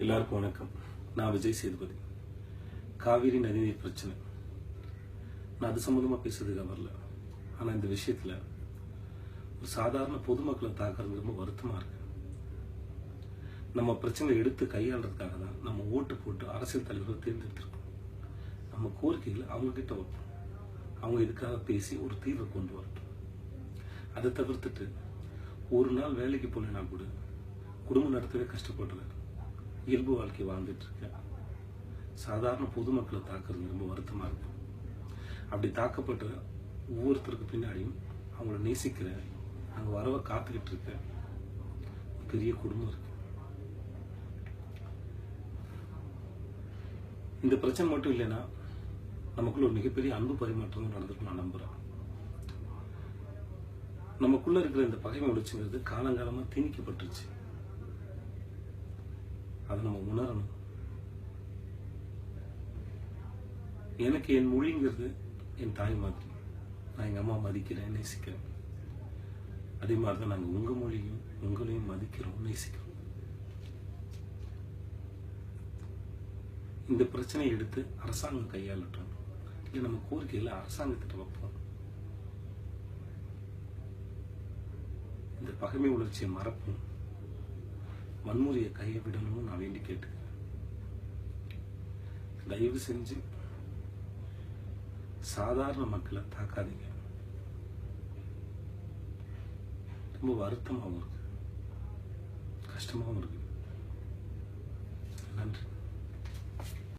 எல்லாருக்கும் வணக்கம். நான் விஜய் சேதுபதி. காவிரி நதிநீர் பிரச்சனை, நான் அது சம்பந்தமா பேசுறதுக்கு வரல. ஆனா இந்த விஷயத்துல ஒரு சாதாரண பொதுமக்களை தாக்குறது ரொம்ப வருத்தமா இருக்கு. நம்ம பிரச்சனை எடுத்து கையாளுறதுக்காக தான் நம்ம ஓட்டு போட்டு அரசியல் தலைவர்களை தேர்ந்தெடுத்திருக்கோம். நம்ம கோரிக்கைகளை அவங்க கிட்ட வைப்போம். அவங்க இதுக்காக பேசி ஒரு தீர்வை கொண்டு வரட்டும். அதை தவிர்த்துட்டு ஒரு நாள் வேலைக்கு போனா கூட குடும்பம் நடத்தவே கஷ்டப்படுற இயல்பு வாழ்க்கை வாழ்ந்துட்டு இருக்க சாதாரண பொதுமக்களை தாக்குறது ரொம்ப வருத்தமா இருக்கு. அப்படி தாக்கப்பட்ட ஒவ்வொருத்தருக்கு பின்னாடியும் அவங்கள நேசிக்கிற, அங்க வரவ காத்துக்கிட்டு இருக்க பெரிய குடும்பம் இருக்கு. இந்த பிரச்சனை மட்டும் இல்லைன்னா நமக்குள்ள ஒரு மிகப்பெரிய அன்பு பரிமாற்றம் நடந்திருக்கும் நான் நம்புறேன். நமக்குள்ள இருக்கிற இந்த பகைமை உணர்ச்சிங்கிறது காலங்காலமா திணிக்கப்பட்டுருச்சு. அதை நம்ம உணரணும். எனக்கு என் மொழிங்கிறது என் தாய் மாதிரி. நான் எங்க அம்மா மதிக்கிறேன், நேசிக்கிறேன். அதே மாதிரிதான் நாங்க உங்க மொழியும் உங்களையும் மதிக்கிறோம், நேசிக்கிறோம். இந்த பிரச்சனையை எடுத்து அரசாங்கம் கையாளட்டும். இல்லை நம்ம கோரிக்கையில அரசாங்கத்திட்ட வைப்போம். இந்த பகைமை உணர்ச்சியை மறப்போம். வன்முறையை கையை விடணும்னு நான் வேண்டி கேட்டுக்கிறேன். தயவு செஞ்சு சாதாரண மக்களை தாக்காதீங்க. ரொம்ப வருத்தமாகவும் இருக்கு, கஷ்டமாகவும் இருக்கு. நன்றி.